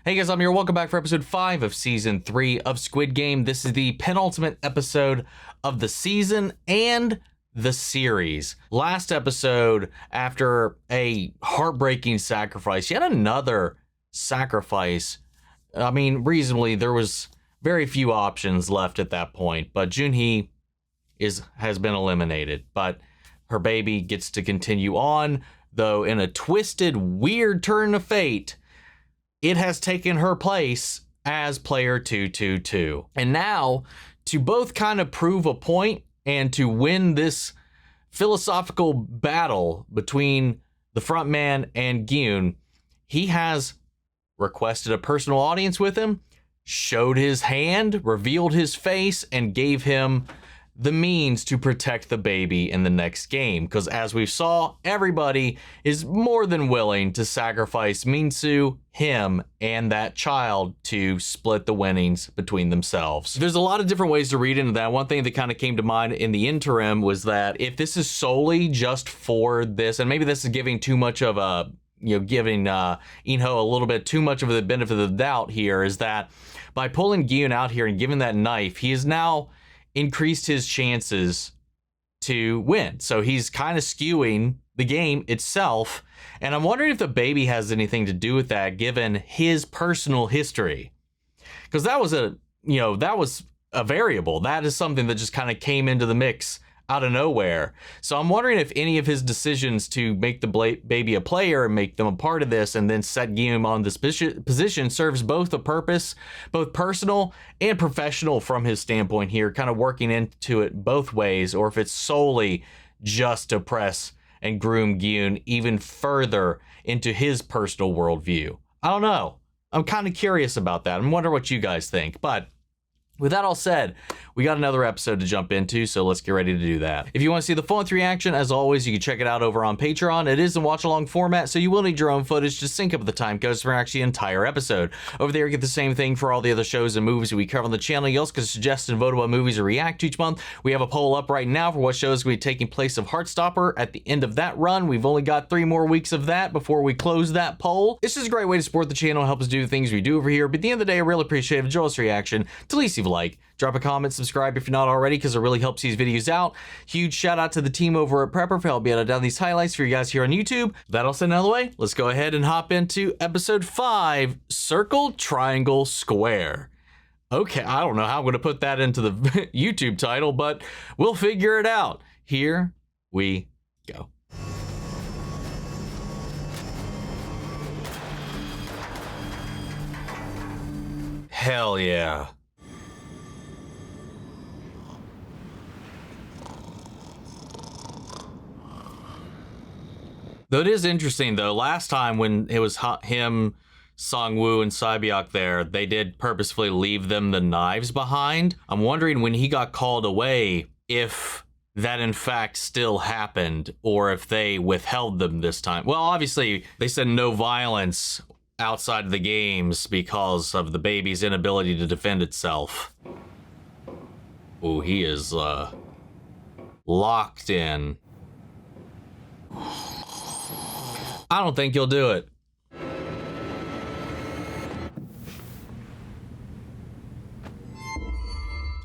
Hey guys, I'm here. Welcome back for episode 5 of season 3 of Squid Game. This is the penultimate episode of the season and the series. Last episode, after a heartbreaking sacrifice, yet another sacrifice. I mean, reasonably, there was very few options left at that point, but Jun-hee has been eliminated, but her baby gets to continue on, though in a twisted, weird turn of fate, it has taken her place as player 222. And now, to both kind of prove a point and to win this philosophical battle between the front man and Gi-hun, he has requested a personal audience with him, showed his hand, revealed his face, and gave him the means to protect the baby in the next game. Because as we saw, everybody is more than willing to sacrifice Min-soo, him, and that child to split the winnings between themselves. There's a lot of different ways to read into that. One thing that kind of came to mind in the interim was that if this is solely just for this, and maybe this is giving too much of a, giving Eun-ho a little bit too much of the benefit of the doubt here, is that by pulling Gi-hun out here and giving that knife, he is now increased his chances to win. So he's kind of skewing the game itself. And I'm wondering if the baby has anything to do with that, given his personal history. Because that was a variable. That is something that just kind of came into the mix out of nowhere. So I'm wondering if any of his decisions to make the baby a player and make them a part of this and then set Gi-hun on this position serves both a purpose, both personal and professional from his standpoint here, kind of working into it both ways, or if it's solely just to press and groom Gi-hun even further into his personal worldview. I don't know. I'm kind of curious about that. I wonder what you guys think. But with that all said, we got another episode to jump into, so let's get ready to do that. If you want to see the full-length reaction, as always, you can check it out over on Patreon. It is in watch-along format, so you will need your own footage to sync up with the time codes for actually the entire episode. Over there, you get the same thing for all the other shows and movies we cover on the channel. You also can suggest and vote what movies to react to each month. We have a poll up right now for what shows will be taking place of Heartstopper at the end of that run. We've only got 3 more weeks of that before we close that poll. This is a great way to support the channel and help us do the things we do over here, but at the end of the day, I really appreciate a joyous reaction. To least leave a like, drop a comment, subscribe if you're not already, because it really helps these videos out. Huge shout out to the team over at Prepper for helping me out down these highlights for you guys here on YouTube. That all said out of the way, let's go ahead and hop into episode 5, Circle, Triangle, Square. Okay, I don't know how I'm going to put that into the YouTube title, but we'll figure it out. Here we go. Hell yeah. Though it is interesting, though, last time when it was him, Sang-woo, and Si-byok there, they did purposefully leave them the knives behind. I'm wondering when he got called away if that in fact still happened, or if they withheld them this time. Well, obviously, they said no violence outside of the games because of the baby's inability to defend itself. Oh, he is locked in. I don't think you'll do it.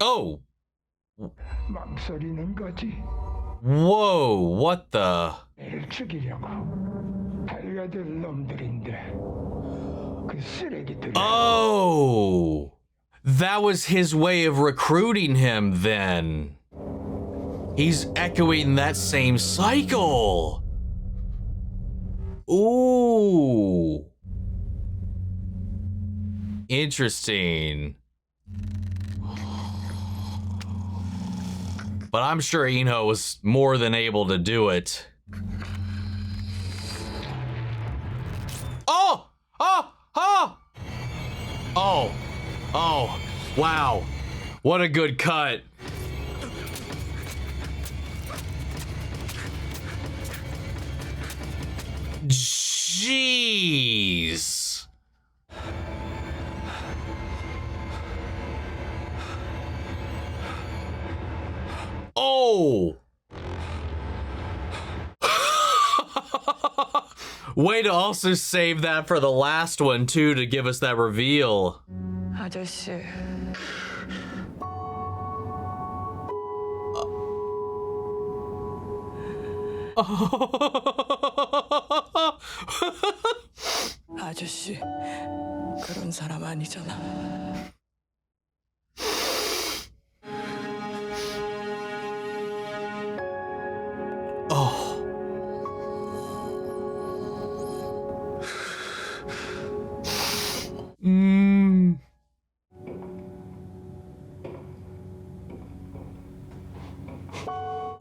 Oh! Whoa, what the? Oh! That was his way of recruiting him then. He's echoing that same cycle. Ooh. Interesting. But I'm sure Eun-ho was more than able to do it. Oh! Oh! Oh! Oh! Oh! Wow. What a good cut. Jeez. Oh. Way to also save that for the last one, too, to give us that reveal. 아저씨. 아저씨, 그런 사람 아니잖아.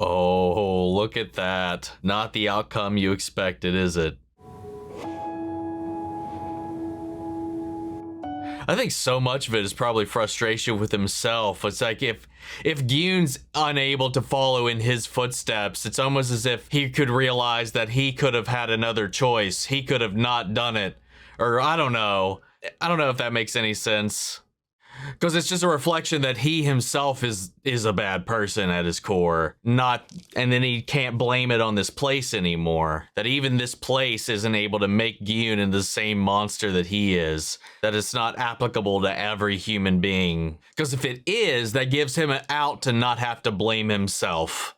Oh, look at that. Not the outcome you expected, is it? I think so much of it is probably frustration with himself. It's like if Gi-hun's unable to follow in his footsteps, it's almost as if he could realize that he could have had another choice. He could have not done it. Or I don't know. I don't know if that makes any sense. Because it's just a reflection that he himself is a bad person at his core. And then he can't blame it on this place anymore. That even this place isn't able to make Gi-hun into the same monster that he is. That it's not applicable to every human being. Because if it is, that gives him an out to not have to blame himself.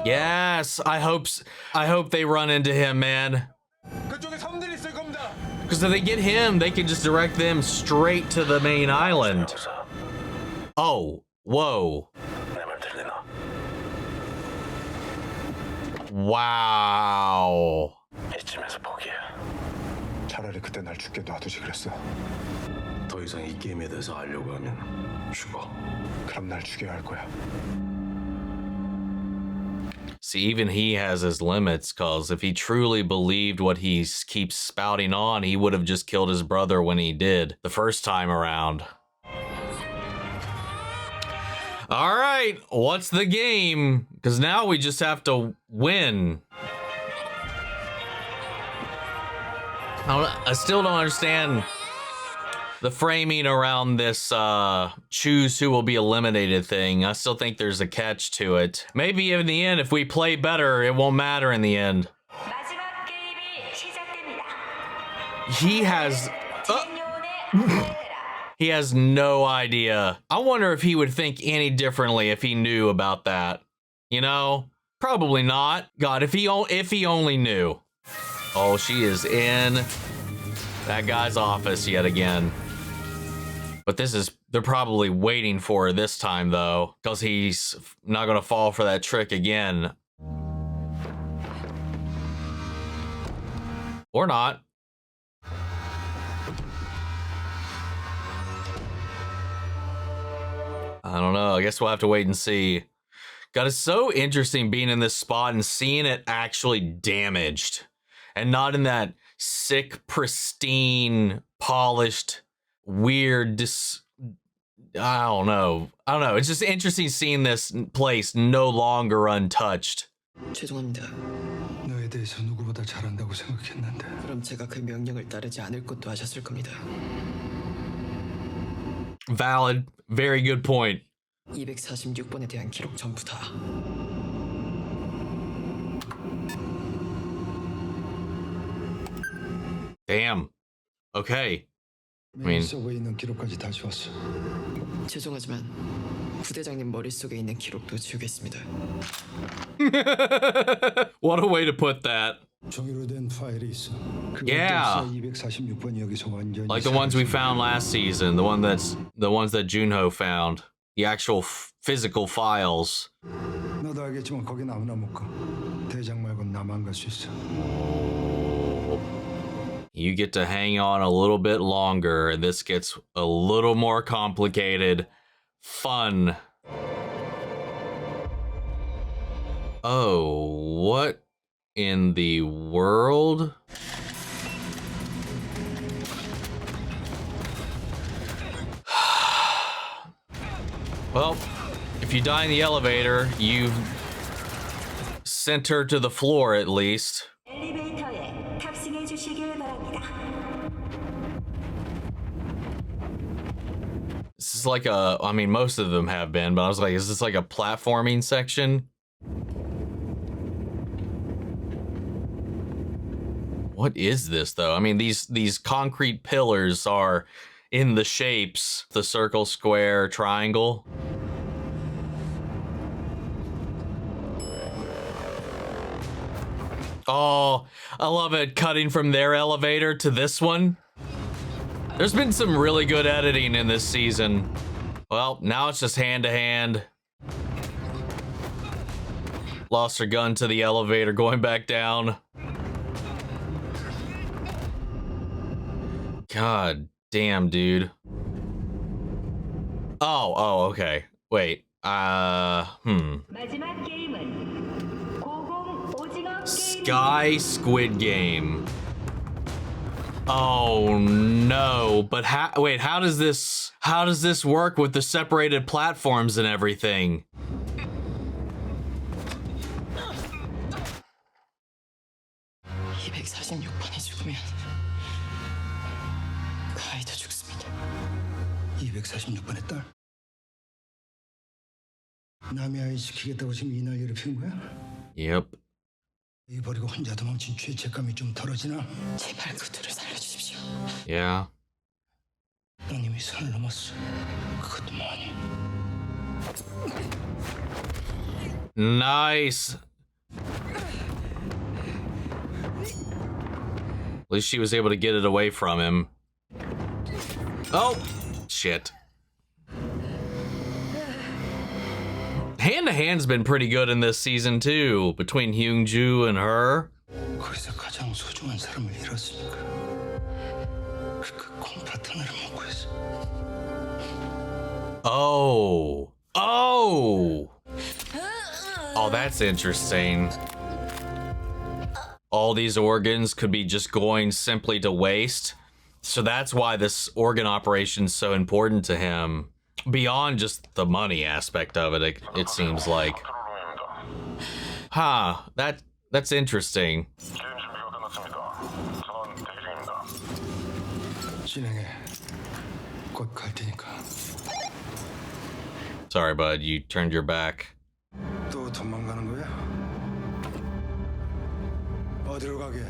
Yes, I hope they run into him, man. Because if they get him, they can just direct them straight to the main island. Oh, whoa. Wow. 차라리 그때 날 죽게 놔두지 그랬어. 더 이상 이 게임에 대해서 알려고 하면 죽어. 그럼 날 죽여야 할 거야. See, even he has his limits, because if he truly believed what he keeps spouting on, he would have just killed his brother when he did the first time around. All right, what's the game? Because now we just have to win. I still don't understand the framing around this choose who will be eliminated thing. I still think there's a catch to it. Maybe in the end, if we play better, it won't matter in the end. He has... he has no idea. I wonder if he would think any differently if he knew about that. You know? Probably not. God, if he only knew. Oh, she is in that guy's office yet again. But they're probably waiting for her this time, though, because he's not going to fall for that trick again. Or not. I don't know. I guess we'll have to wait and see. God, it's so interesting being in this spot and seeing it actually damaged. And not in that sick, pristine, polished, weird, I don't know. It's just interesting seeing this place no longer untouched. 죄송합니다. 너에 대해서 누구보다 잘한다고 생각했는데. 그럼 제가 그 명령을 따르지 않을 것도 아셨을 겁니다. Valid. Very good point. 246번에 대한 기록 전부 다. Damn. Okay. I mean, 속에 있는 기록까지 다 지웠어. 죄송하지만 부대장님 머릿속에 있는 기록도 지우겠습니다. what a way to put that. 종이로 된 파일이 있어. Yeah. 246번이 여기서 완전히 Like the ones we found last season, the ones that Jun-ho found, the actual physical files. 너도 알겠지만 거긴 아무나 못 가. 대장 말고 나만 갈 수 있어. You get to hang on a little bit longer, and this gets a little more complicated. Fun. Oh, what in the world? Well, if you die in the elevator, you sent her to the floor at least. This is like a, I mean, most of them have been, but I was like, is this like a platforming section? What is this though? I mean, these concrete pillars are in the shapes, the circle, square, triangle. Oh, I love it, cutting from their elevator to this one. There's been some really good editing in this season. Well, now it's just hand to hand. Lost her gun to the elevator, going back down. God damn, dude. Oh, okay. Wait. Sky Squid Game. Oh no, but wait, how does this work with the separated platforms and everything? 죽으면 가이도 죽습니다. 246번의 딸? 남의 아이 지키겠다고 지금 이 난리를 피운 거야? Yep. 이 버리고 혼자 도망친 죄책감이 좀 덜어지나? 제발 그들을 살려주십시오. Yeah. 넌 이미 선을 넘었어. 그것도 뭐하니? Nice. At least she was able to get it away from him. Oh, shit. Hand-to-hand's been pretty good in this season too, between Hyun-ju and her. 거기서 가장 소중한 사람을 잃었으니까 그 콩파트너를 못 구했어. Oh. Oh! Oh, that's interesting. All these organs could be just going simply to waste. So that's why this organ operation is so important to him. Beyond just the money aspect of it, it seems like. Huh, that's interesting. 진행해. 곧 갈 테니까. Sorry, bud, you turned your back. 또 도망가는 거야? 어디로 가게?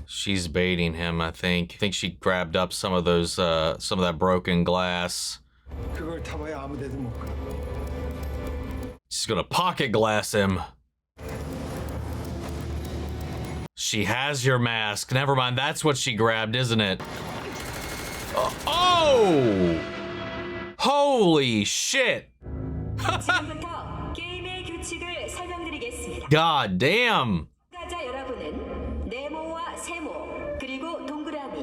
She's baiting him, I think. I think she grabbed up some of those, some of that broken glass. 그걸 타봐야 아무 데도 못 가. She's gonna pocket glass him. She has your mask. Never mind, that's what she grabbed, isn't it? Oh! Holy shit! 지금부터 게임의 규칙을 설명드리겠습니다. God damn! 참가자 여러분은 네모와 세모 그리고 동그라미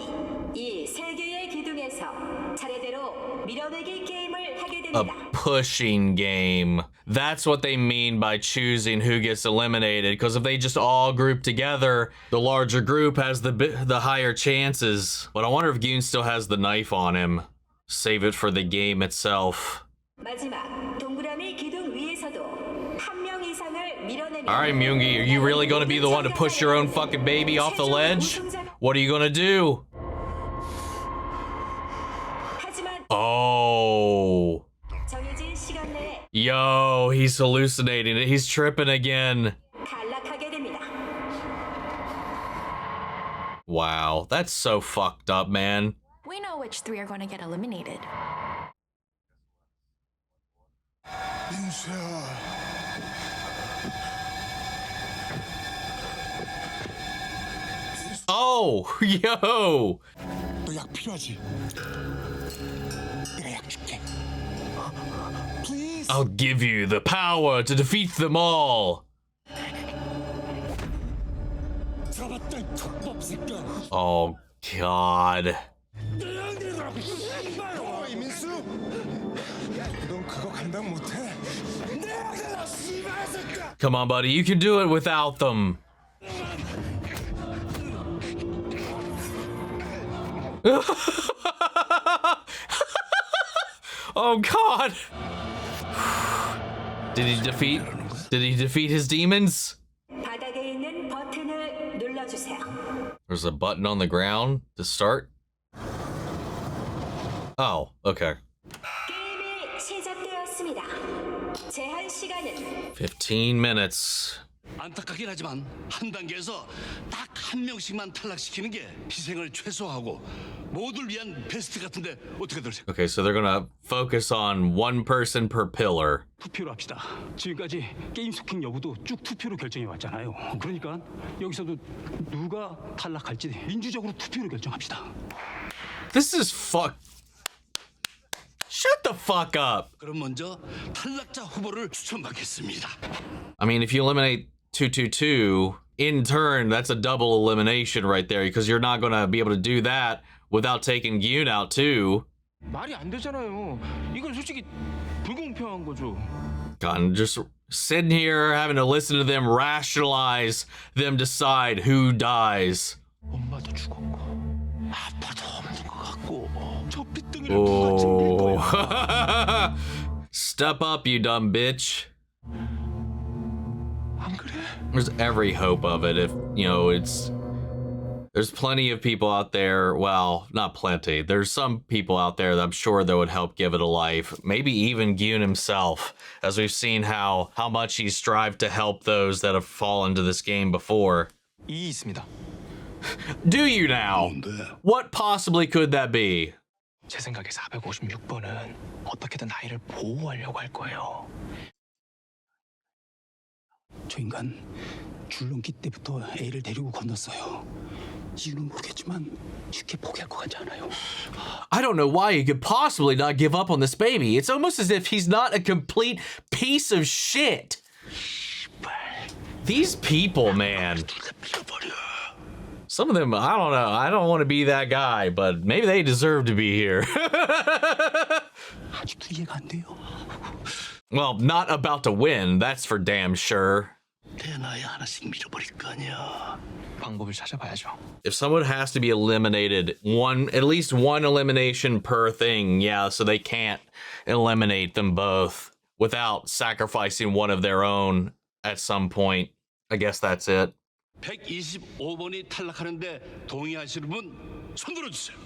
이 세 개의 기둥에서 차례대로 밀어내기 게임을 하게 A 됩니다. pushing game. That's what they mean by choosing who gets eliminated. Because if they just all group together, the larger group has the higher chances. But I wonder if Gi-hun still has the knife on him. Save it for the game itself. 마지막 동그라미 기둥 위에서도 한 명 이상을 밀어내면 Alright, Myung-gi, are you really gonna be the one to push your own fucking baby off the ledge? What are you gonna do? 하지만 Oh. 정해진 시간 내에 Yo, he's hallucinating it. He's tripping again. 탈락하게 됩니다. Wow, that's so fucked up, man. We know which three are going to get eliminated. 민수야. Oh, yo. 너 약 필요하지? 내가 약 줄게. Please. I'll give you the power to defeat them all. 잡았다 이 족밥 새끼야. Oh, God. 어이 민수. 넌 그거 감당 못해. 내가 씨발 새끼야. Come on, buddy. You can do it without them. Oh, God. Did he defeat his demons? 바닥에 있는 버튼을 눌러주세요. There's a button on the ground to start. Oh, okay. 게임이 시작되었습니다. 제한 시간은 15 minutes. 안타깝긴 하지만 한 단계에서 딱 한 명씩만 탈락시키는 게 희생을 최소화하고 모두를 위한 베스트 같은데 어떻게들 생각? Okay, so they're gonna focus on one person per pillar. 투표로 합시다. 지금까지 게임 속행 여부도 쭉 투표로 결정해 왔잖아요. 그러니까 여기서도 누가 탈락할지 민주적으로 투표로 결정합시다. This is fuck. Shut the fuck up. 그럼 먼저 탈락자 후보를 추천받겠습니다. I mean, if you eliminate 222, in turn, that's a double elimination right there because you're not gonna be able to do that without taking Gi-hun out too. 말이 안 되잖아요. 이건 솔직히 불공평한 거죠. God, just sitting here having to listen to them rationalize them decide who dies. 엄마도 죽었고 아빠도 없는 것 같고 저 삐뚤이를 Oh. 누가 챙길 거야? Step up, you dumb bitch. 안 그래? There's every hope of it if, you know, there's plenty of people out there, well, not plenty. There's some people out there that I'm sure that would help give it a life. Maybe even Gi-hun himself, as we've seen how much he's strived to help those that have fallen to this game before. 이 있습니다. Do you now? What possibly could that be? 제 생각에 456번은 어떻게든 아이를 보호하려고 할 거예요. 저 인간 줄넘기 때부터 애를 데리고 건넜어요. 이유는 모르겠지만 쉽게 포기할 것 같지 않아요. I don't know why he could possibly not give up on this baby. It's almost as if he's not a complete piece of shit. These people, man. Some of them, I don't know. I don't want to be that guy, but maybe they deserve to be here. 아직도 이해가 안 돼요. Well, not about to win, that's for damn sure. 내 나이 하나씩 밀어버릴 거 아니야. 방법을 찾아봐야죠. If someone has to be eliminated, at least one elimination per thing, yeah, so they can't eliminate them both without sacrificing one of their own at some point. I guess that's it. 125번이 탈락하는데 동의하시는 분 손 들어주세요.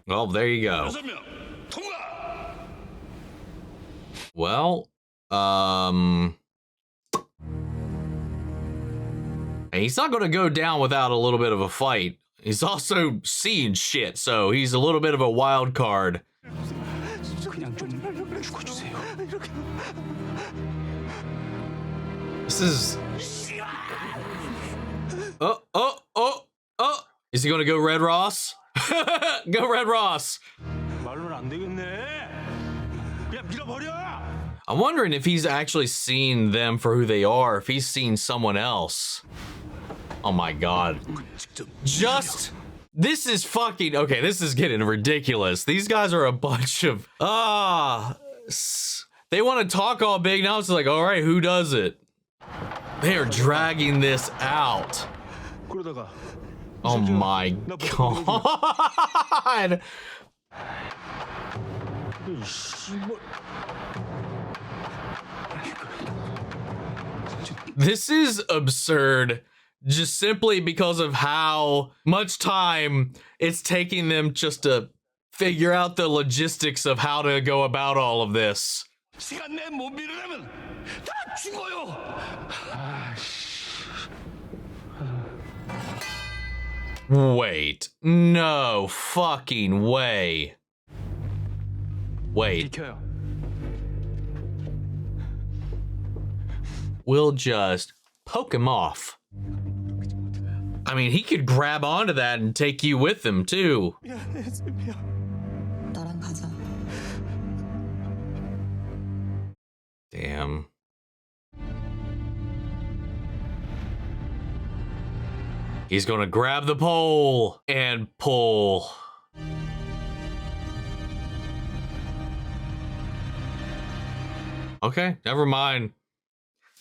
Well, there you go. 6명 통과. Well, he's not going to go down without a little bit of a fight. He's also seeing shit, so he's a little bit of a wild card. 그냥 좀 죽어주세요. This is... Oh. Is he going to go Red Ross? Go Red Ross. 말로는 안 되겠네. 그냥 밀어버려. I'm wondering if he's actually seen them for who they are, if he's seen someone else. Oh my God. This is fucking, okay, this is getting ridiculous. These guys are a bunch of, they want to talk all big. Now it's like, all right, who does it? They are dragging this out. 그러다가 Oh my God. This is absurd just simply because of how much time it's taking them just to figure out the logistics of how to go about all of this. 시간 내 못 밀으려면 다 죽어요. Wait, no fucking way. Wait. 비켜요. We'll just poke him off. I mean, he could grab onto that and take you with him too. 나랑 가자. Damn. He's gonna grab the pole and pull. Okay, never mind.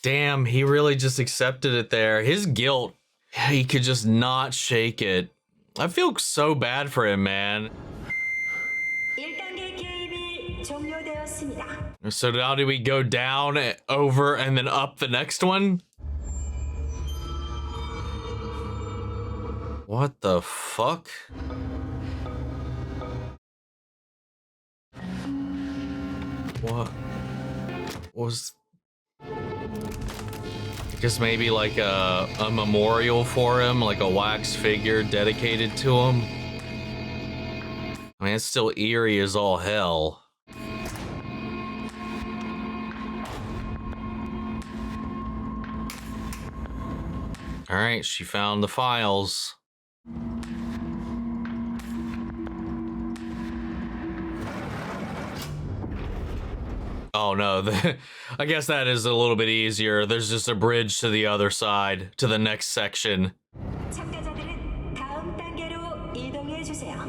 Damn, he really just accepted it there. His guilt, he could just not shake it. I feel so bad for him, man. 1단계 게임이 종료되었습니다. So now do we go down, over, and then up the next one? What the fuck? What was... I guess maybe like a memorial for him, like a wax figure dedicated to him. I mean, it's still eerie as all hell. All right, she found the files. Oh no, I guess that is a little bit easier. There's just a bridge to the other side, to the next section. 참가자들은 다음 단계로 이동해 주세요.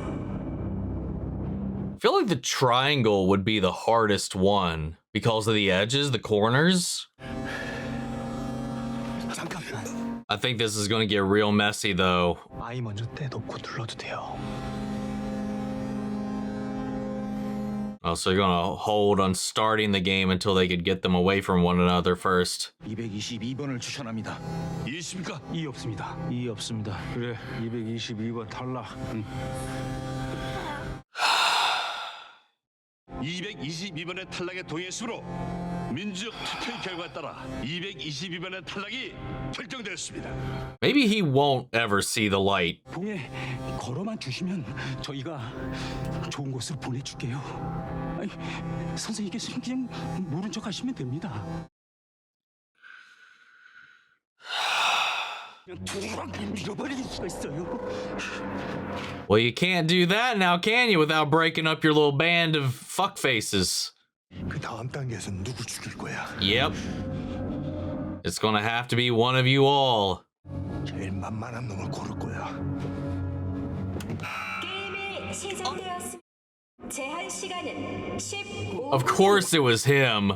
I feel like the triangle would be the hardest one because of the edges, the corners. 잠깐만. I think this is going to get real messy though. 아이 먼저 떼놓고 눌러도 돼요. Oh, so you're gonna hold on starting the game until they could get them away from one another first. 222번을 추천합니다. 이 있습니까? 이 없습니다. 이 없습니다. 그래, 222번 탈락. 222번의 탈락에 동의했으므로 민주적 투표의 결과에 따라 222번의 탈락이 결정되었습니다. Maybe he won't ever see the light. 봉에 걸어만 주시면 저희가 좋은 곳으로 보내줄게요. 아니, 선생님께서는 그냥 모른 척 하시면 됩니다. 그냥 두루랑 밀어버릴 수가 있어요. Well, you can't do that now, can you, without breaking up your little band of fuckfaces? 그 다음 단계에서 누구 죽일 거야? Yep. It's gonna have to be one of you all. 제일 만만한 놈을 고를 거야. 게임이 시작되었습니다. 제한 시간은 15분. Of course it was him.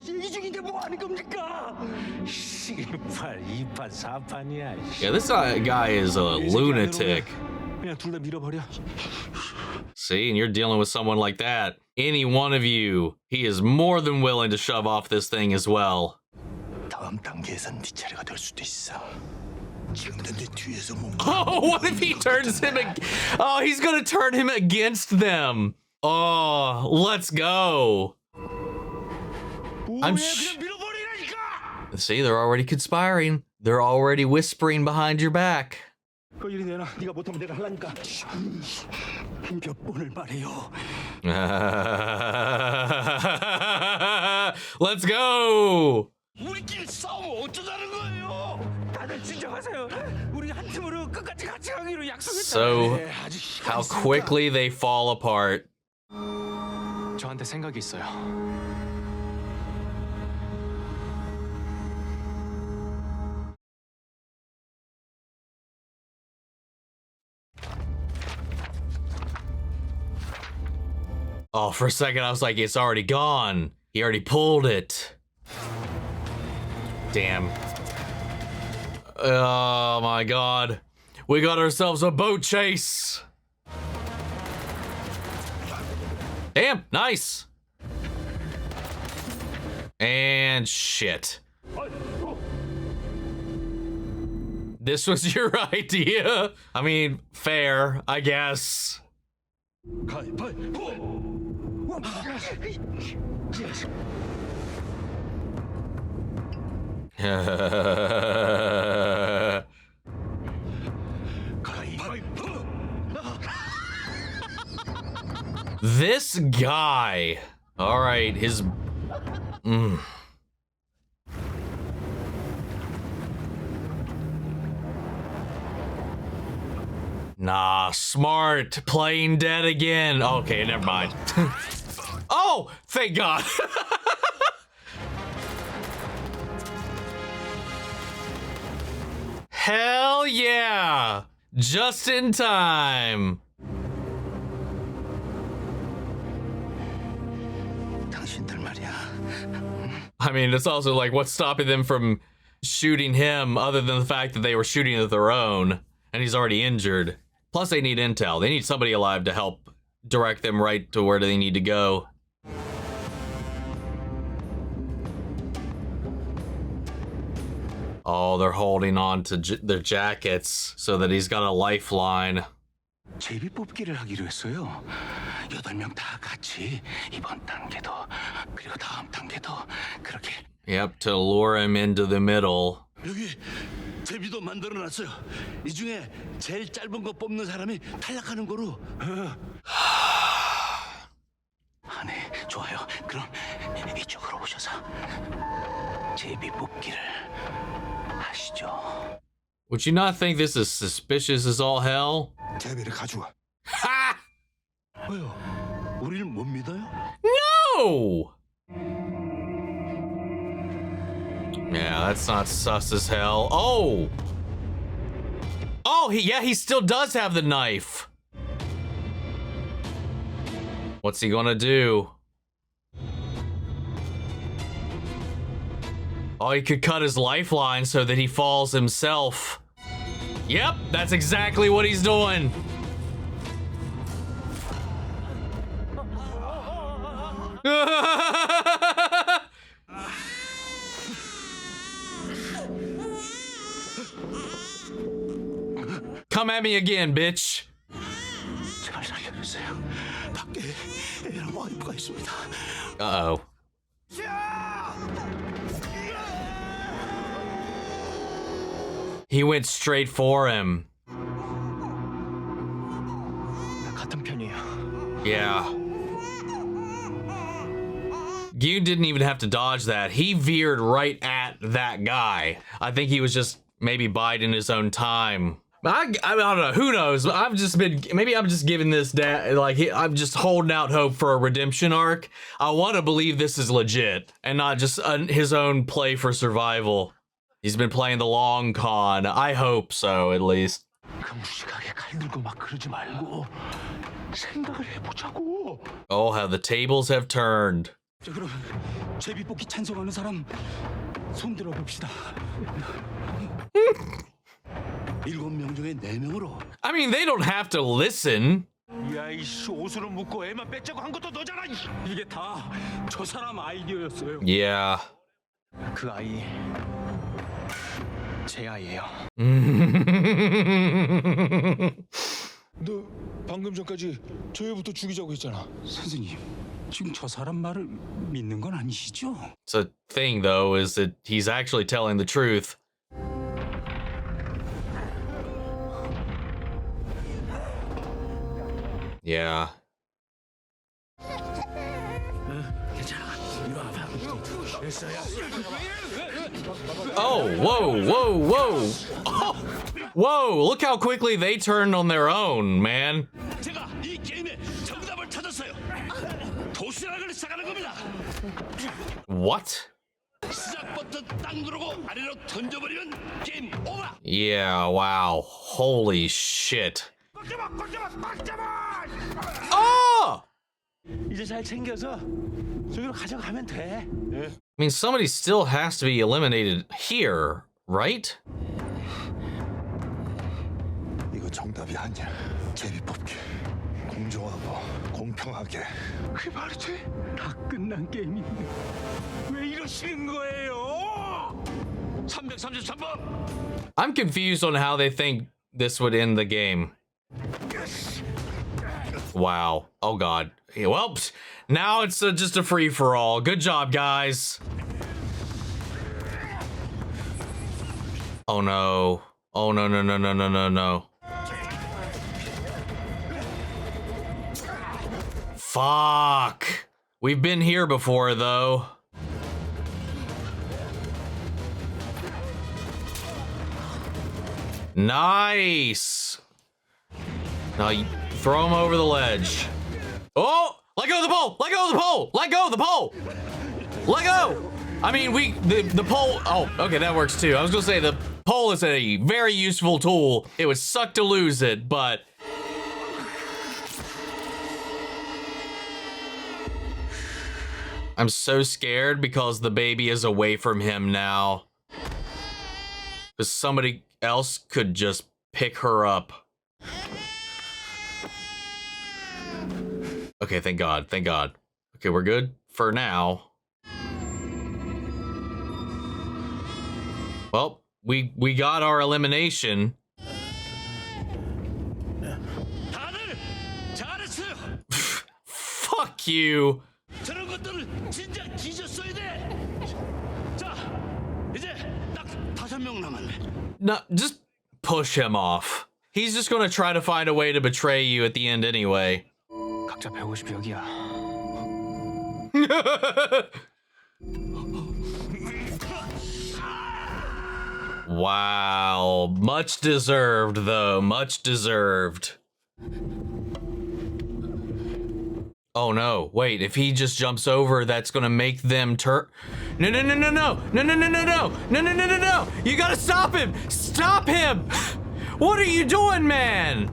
얘기 중인데 뭐 하는 겁니까? 1판, 2판, 4판이야. Yeah, this guy is a lunatic. 그냥 둘 다 밀어버려. See, and you're dealing with someone like that. Any one of you, he is more than willing to shove off this thing as well. 다음 단계에선 네 차례가 될 수도 있어. 지금도 내 뒤에서 못. Oh, what if he turns him? Oh, he's gonna turn him against them. Oh, let's go. I'm See, they're already conspiring. They're already whispering behind your back. 그 일이 내놔. 네가 못하면 내가 하려니까. 몇 번을 말해요. Let's go. 우리끼리 싸우면 어쩌자는 거예요? 다들 진정하세요. 우리 한 팀으로 끝까지 같이 가기로 So, how quickly they fall apart. 저한테 생각이 있어요. Oh, for a second I was like, it's already gone. He already pulled it. Damn. Oh my god. We got ourselves a boat chase. Damn, nice. And shit. This was your idea? I mean, fair, I guess. This guy. All right, his... Nah, smart. Playing dead again. Okay, never mind. Oh, thank God. Hell yeah. Just in time. 당신들 말이야. I mean, it's also like, what's stopping them from shooting him other than the fact that they were shooting at their own and he's already injured. Plus, they need intel. They need somebody alive to help direct them right to where they need to go. Oh, they're holding on to their jackets so that he's got a lifeline. 제비뽑기를 하기로 했어요. 8명 다 같이 이번 단계도 그리고 다음 단계도 그렇게. Yep, to lure him into the middle. 여기 제비도 만들어놨어요. 이 중에 제일 짧은 거 뽑는 사람이 탈락하는 거로. 아, 네, 좋아요. 그럼 이쪽으로 오셔서 제비 뽑기를 하시죠. Would you not think this is suspicious as all hell? 제비를 가져와. Ha! 왜요? 우리를 못 믿어요? No! Yeah, that's not sus as hell. Oh! Oh, he still does have the knife. What's he gonna do? Oh, he could cut his lifeline so that he falls himself. Yep, that's exactly what he's doing. Come at me again, bitch. 제발 살려주세요. 밖에 애랑 와이프가 있습니다. Uh-oh. He went straight for him. 같은 편이에요. Yeah. Gyu didn't even have to dodge that. He veered right at that guy. I think he was just maybe biding his own time. I don't know. Who knows? Maybe I'm just giving this I'm just holding out hope for a redemption arc. I want to believe this is legit and not just his own play for survival. He's been playing the long con. I hope so, at least. 그 무식하게 칼 들고 막 그러지 말고 생각을 해보자고. Oh, how the tables have turned. 자, 그럼 제비 뽑기 찬성하는 사람 손 들어 봅시다. 7명 중에 4명으로. I mean, they don't have to listen. 야, 이씨 옷으로 묶고 애만 뺏자고 한 것도 너잖아. 이게 다 저 사람 아이디어였어요. Yeah. 그 아이 제 아이예요. 너 방금 전까지 저 애부터 죽이자고 했잖아. 선생님, 지금 저 사람 말을 믿는 건 아니시죠? So the thing, though, is that he's actually telling the truth. Yeah. Oh, whoa, whoa, whoa. Oh, whoa, look how quickly they turned on their own, man. 제가 이 게임의 정답을 찾았어요. 도시락을 시작하는 겁니다. What? 시작 버튼 딱 누르고 아래로 던져버리면 게임 오버. Yeah, wow. Holy shit. Oh! 이제 잘 챙겨서 저기로 가져가면 돼. I mean, somebody still has to be eliminated here, right? 이거 정답이 아니야. 제비 뽑기. 공정하고 공평하게. 그게 말이 돼? 다 끝난 게임인데 왜 이러시는 거예요? 333번. I'm confused on how they think this would end the game. Wow. Oh, God. Well, now it's just a free-for-all. Good job, guys. Oh, no. Oh, no, no, no, no, no, no, no. Fuck. We've been here before, though. Nice. Now you throw him over the ledge. Oh, let go of the pole. Let go of the pole. Let go of the pole. Let go. I mean, the pole. Oh, okay, that works too. I was gonna say the pole is a very useful tool. It would suck to lose it, but. I'm so scared because the baby is away from him now. Because somebody else could just pick her up. Okay, thank God, thank God. Okay, we're good for now. Well, we got our elimination. 다 Fuck you. 저런 것들을 진짜 뒤졌어야 돼. 자, 이제 딱 5명 남았네. No, just push him off. He's just gonna try to find a way to betray you at the end anyway. 각자 150역이야. Wow. Much deserved, though. Much deserved. Oh, no. Wait, if he just jumps over, that's gonna make them turn... No, no, no, no, no. No, no, no, no, no. No, no, no, no, no. You gotta stop him. Stop him. What are you doing, man?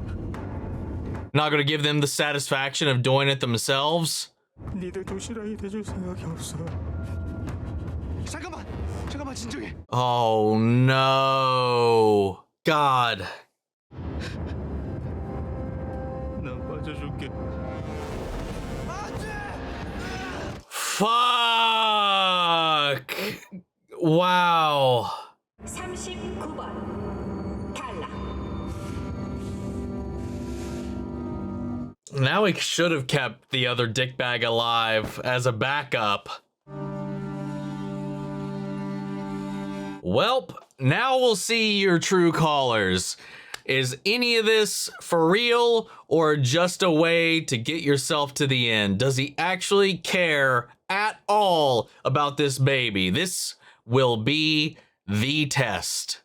Not gonna give them the satisfaction of doing it themselves? 니들 도시락이 돼줄 생각이 없어. 잠깐만 진정해. Oh no. God. 난 빠져줄게. Fuck. Wow. 39번 탈락. Now he should have kept the other dickbag alive as a backup. Welp, now we'll see your true colors. Is any of this for real or just a way to get yourself to the end? Does he actually care at all about this baby? This will be the test.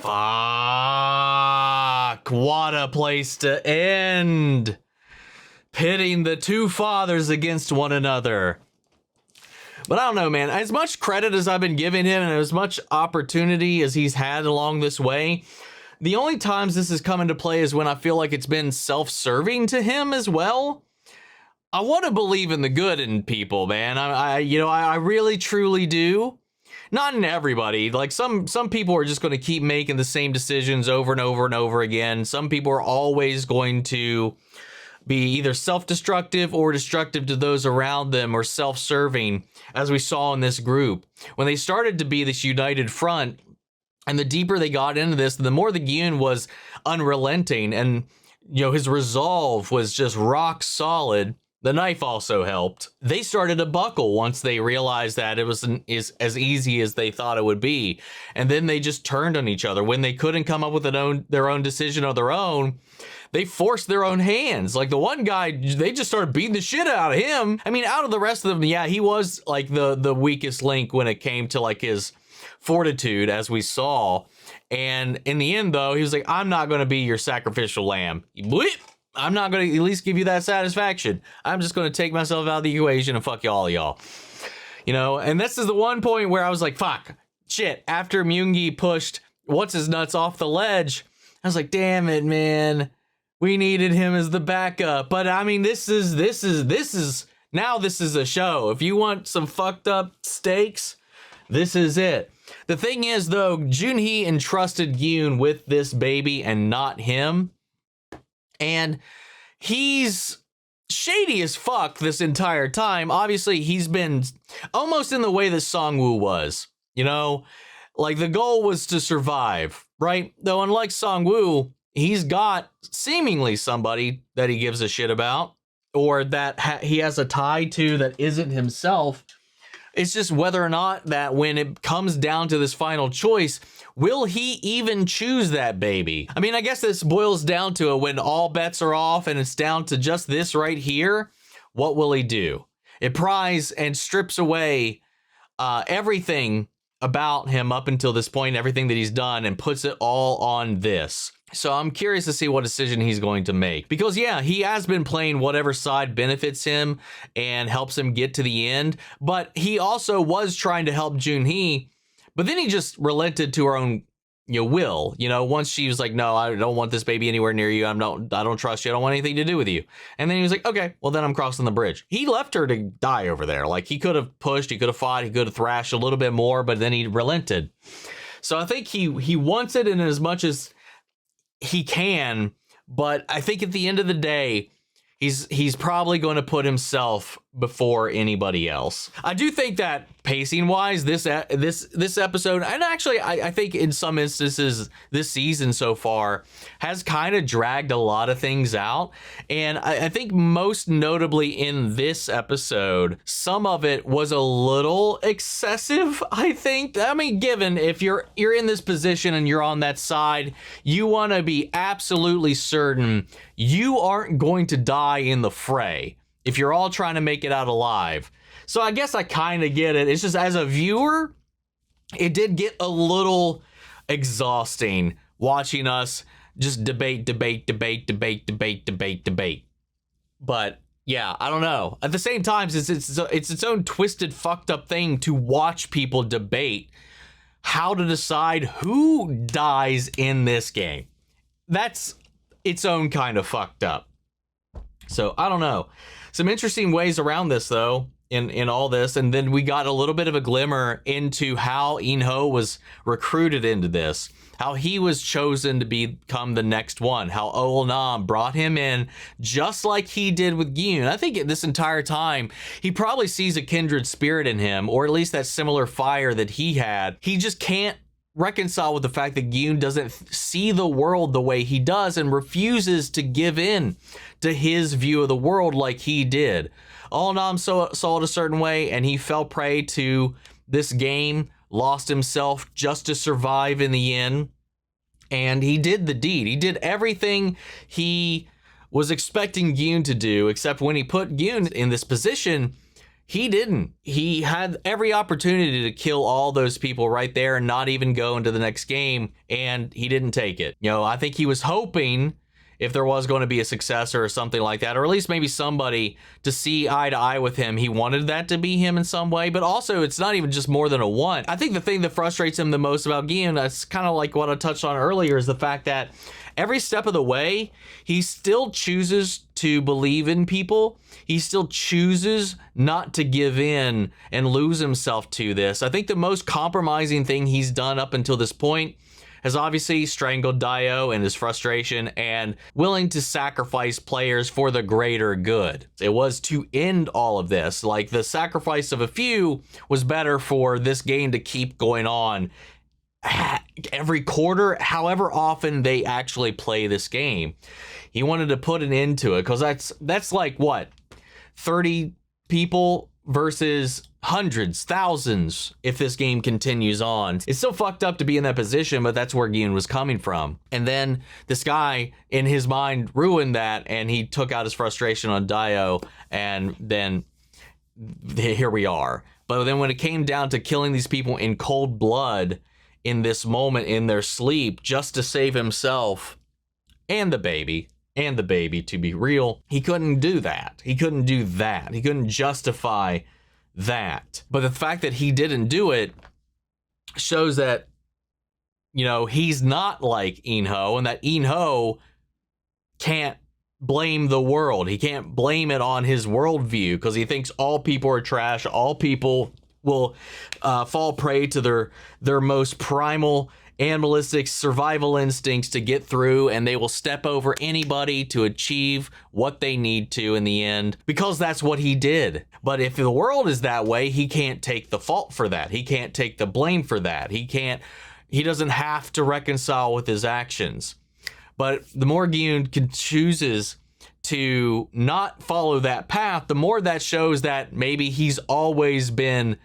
Fuck. What a place to end. Pitting the two fathers against one another. But I don't know, man. As much credit as I've been giving him and as much opportunity as he's had along this way, the only times this has come into play is when I feel like it's been self-serving to him as well. I want to believe in the good in people, man. I really truly do. Not in everybody. Like some people are just going to keep making the same decisions over and over and over again. Some people are always going to be either self-destructive or destructive to those around them, or self-serving, as we saw in this group. When they started to be this united front, and the deeper they got into this, the more the Gi-hun was unrelenting, and his resolve was just rock solid. The knife also helped. They started to buckle once they realized that it wasn't as easy as they thought it would be. And then they just turned on each other. When they couldn't come up with their own decision of their own, they forced their own hands. Like the one guy, they just started beating the shit out of him. I mean, out of the rest of them, yeah, he was like the weakest link when it came to like his fortitude, as we saw. And in the end, though, he was like, I'm not going to be your sacrificial lamb. Bleep. I'm not going to at least give you that satisfaction. I'm just going to take myself out of the equation and fuck all y'all. And this is the one point where I was like, fuck, shit. After Myung-gi pushed what's-his-nuts off the ledge, I was like, damn it, man. We needed him as the backup. But I mean, this is a show. If you want some fucked up stakes, this is it. The thing is, though, Jun-hee entrusted Gi-hun with this baby and not him. And he's shady as fuck this entire time. Obviously, he's been almost in the way that Song-woo was. Like the goal was to survive, right? Though unlike Song-woo, he's got seemingly somebody that he gives a shit about, or that he has a tie to that isn't himself. It's just whether or not that when it comes down to this final choice, will he even choose that baby? I mean, I guess this boils down to it when all bets are off and it's down to just this right here. What will he do? It pries and strips away everything about him up until this point, everything that he's done, and puts it all on this. So I'm curious to see what decision he's going to make. Because, yeah, he has been playing whatever side benefits him and helps him get to the end. But he also was trying to help Jun-hee. But then he just relented to her own will. Once she was like, no, I don't want this baby anywhere near you. I don't trust you. I don't want anything to do with you. And then he was like, okay, well, then I'm crossing the bridge. He left her to die over there. Like, he could have pushed, he could have fought, he could have thrashed a little bit more, but then he relented. So I think he wants it in as much as he can, but I think at the end of the day, he's probably going to put himself before anybody else. I do think that pacing wise, this episode, and actually I think in some instances this season so far has kind of dragged a lot of things out. And I think most notably in this episode, some of it was a little excessive, I think. I mean, given if you're in this position and you're on that side, you want to be absolutely certain you aren't going to die in the fray if you're all trying to make it out alive. So I guess I kind of get it. It's just as a viewer, it did get a little exhausting watching us just debate. But yeah, I don't know. At the same time, it's its own twisted, fucked up thing to watch people debate how to decide who dies in this game. That's its own kind of fucked up. So I don't know. Some interesting ways around this, though, in all this. And then we got a little bit of a glimmer into how Jun-ho was recruited into this, how he was chosen to become the next one, how Oh-nam brought him in just like he did with Gi-hun. I think this entire time, he probably sees a kindred spirit in him, or at least that similar fire that he had. He just can't reconcile with the fact that Gi-hun doesn't see the world the way he does and refuses to give in to his view of the world like he did. Oh-nam saw it a certain way, and he fell prey to this game, lost himself just to survive in the end, and he did the deed. He did everything he was expecting Gi-hun to do, except when he put Gi-hun in this position, he didn't. He had every opportunity to kill all those people right there and not even go into the next game, and he didn't take it. You know, I think he was hoping if there was going to be a successor or something like that, or at least maybe somebody to see eye to eye with him. He wanted that to be him in some way, but also it's not even just more than a want. I think the thing that frustrates him the most about Gi-hun, that's kind of like what I touched on earlier, is the fact that every step of the way, he still chooses to believe in people. He still chooses not to give in and lose himself to this. I think the most compromising thing he's done up until this point has obviously strangled Dae-ho in his frustration and willing to sacrifice players for the greater good. It was to end all of this. Like, the sacrifice of a few was better for this game to keep going on every quarter, however often they actually play this game. He wanted to put an end to it, because that's like, what, 30 people versus hundreds, thousands, if this game continues on. It's still fucked up to be in that position, but that's where Gi-hun was coming from. And then this guy, in his mind, ruined that, and he took out his frustration on Dae-ho, and then here we are. But then when it came down to killing these people in cold blood in this moment in their sleep just to save himself and the baby, to be real, he couldn't do that. He couldn't do that. He couldn't justify that. But the fact that he didn't do it shows that, you know, he's not like Jun-ho, and that Jun-ho can't blame the world. He can't blame it on his worldview, because he thinks all people are trash. All people will fall prey to their most primal animalistic survival instincts to get through, and they will step over anybody to achieve what they need to in the end, because that's what he did. But if the world is that way, he can't take the fault for that. He can't take the blame for that. He doesn't have to reconcile with his actions. But the more Gi-hun chooses to not follow that path, the more that shows that maybe he's always been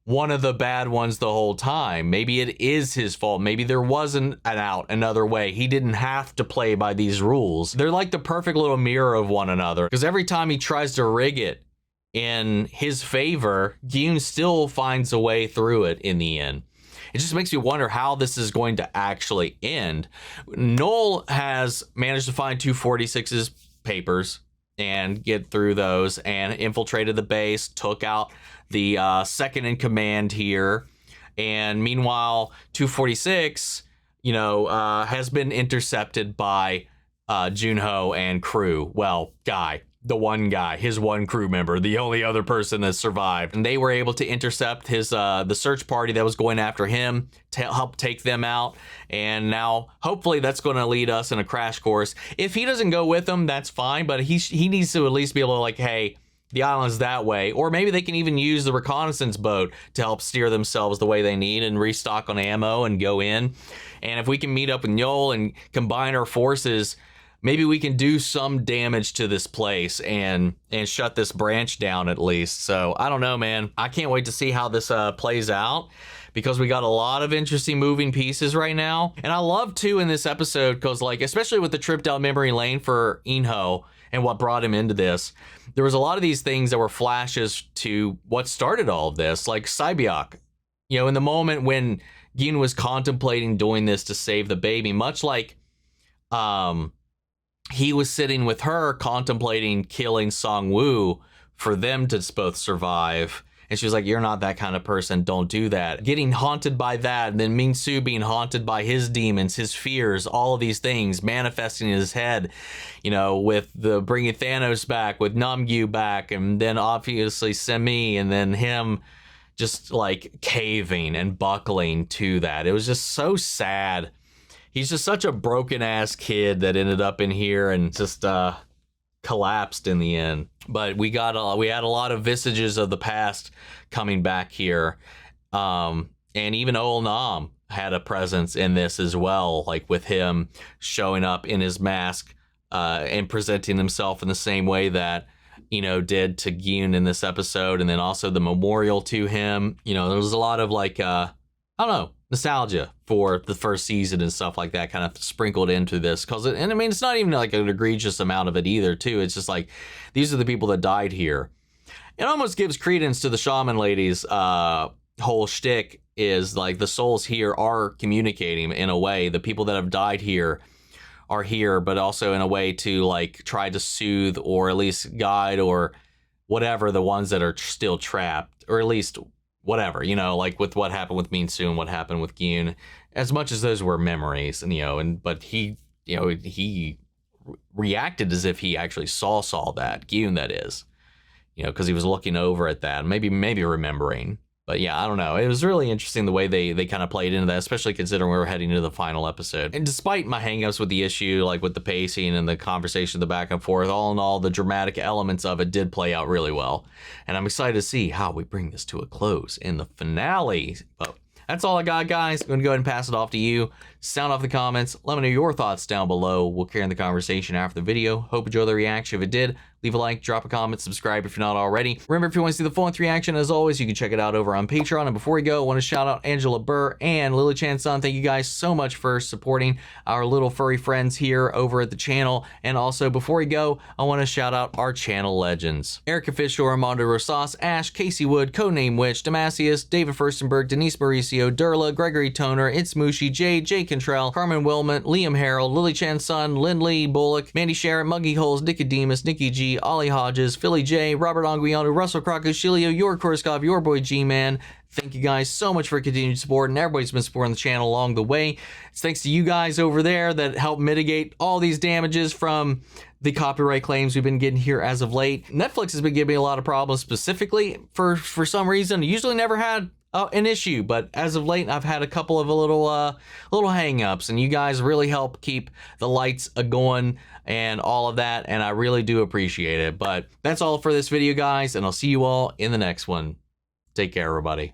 one of the bad ones the whole time. Maybe it is his fault. Maybe there wasn't another way. He didn't have to play by these rules. They're like the perfect little mirror of one another, because every time he tries to rig it in his favor, Gi-hun still finds a way through it in the end. It just makes me wonder how this is going to actually end. No-eul has managed to find 246's papers and get through those, and infiltrated the base, took out the second in command here. And meanwhile, 246, has been intercepted by Jun-ho and crew. Well, his one crew member, the only other person that survived. And they were able to intercept his the search party that was going after him to help take them out. And now, hopefully, that's going to lead us in a crash course. If he doesn't go with them, that's fine. But he needs to at least be able to, like, hey, the islands that way, or maybe they can even use the reconnaissance boat to help steer themselves the way they need and restock on ammo and go in. And if we can meet up with No-eul and combine our forces, maybe we can do some damage to this place and shut this branch down at least. So I don't know, man. I can't wait to see how this plays out, because we got a lot of interesting moving pieces right now. And I love too in this episode, because like, especially with the trip down memory lane for Jun-ho and what brought him into this, there was a lot of these things that were flashes to what started all of this, like Sae-byok. You know, in the moment when Gi-hun was contemplating doing this to save the baby, much like he was sitting with her contemplating killing Song-woo for them to both survive. And she was like, you're not that kind of person. Don't do that. Getting haunted by that. And then Min-soo being haunted by his demons, his fears, all of these things manifesting in his head, you know, with the bringing Thanos back, with Nam-gyu back, and then obviously Semi, and then him just like caving and buckling to that. It was just so sad. He's just such a broken ass kid that ended up in here and just collapsed in the end. But we had a lot of vestiges of the past coming back here, and even Ol Nam had a presence in this as well, like with him showing up in his mask and presenting himself in the same way that, you know, did to Gi-hun in this episode, and then also the memorial to him. You know, there was a lot of like I don't know, nostalgia for the first season and stuff like that kind of sprinkled into this, and I mean, it's not even like an egregious amount of it either too. It's just like, these are the people that died here. It almost gives credence to the shaman lady's whole shtick, is like the souls here are communicating in a way. The people that have died here are here, but also in a way to like try to soothe or at least guide or whatever the ones that are still trapped, or at least whatever, you know, like with what happened with Min-soo and what happened with Gi-hun, as much as those were memories, and, you know, but he, you know, he reacted as if he actually saw that, Gi-hun that is, you know, because he was looking over at that, maybe remembering. But yeah, I don't know. It was really interesting the way they kind of played into that, especially considering we were heading into the final episode. And despite my hangups with the issue, like with the pacing and the conversation, the back and forth, all in all, the dramatic elements of it did play out really well. And I'm excited to see how we bring this to a close in the finale. But that's all I got, guys. I'm going to go ahead and pass it off to you. Sound off the comments. Let me know your thoughts down below. We'll carry on the conversation after the video. Hope you enjoyed the reaction. If it did, leave a like, drop a comment, subscribe if you're not already. Remember, if you want to see the full-length reaction, as always, you can check it out over on Patreon. And before we go, I want to shout out Angela Burr and Lily Chan-sun. Thank you guys so much for supporting our little furry friends here over at the channel. And also, before we go, I want to shout out our channel legends: Erica Fisher, Armando Rosas, Ash, Casey Wood, Codename Witch, Damasius, David Furstenberg, Denise Mauricio, Durla, Gregory Toner, It's Mushi, Jay Cantrell, Carmen Wilmot, Liam Harrell, Lily Chan-sun, Lindley Bullock, Mandy Sharrett, Muggy Holes, Nicodemus, Nikki G, Ollie Hodges, Philly J, Robert Anguiano, Russell Crocker, Shilio, your Korskov, your boy G-Man. Thank you guys so much for continued support, and everybody's been supporting the channel along the way. It's thanks to you guys over there that help mitigate all these damages from the copyright claims we've been getting here as of late. Netflix has been giving me a lot of problems specifically for some reason. Usually never had an issue, but as of late I've had a couple of little hang-ups, and you guys really help keep the lights going and all of that, and I really do appreciate it. But that's all for this video, guys, and I'll see you all in the next one. Take care, everybody.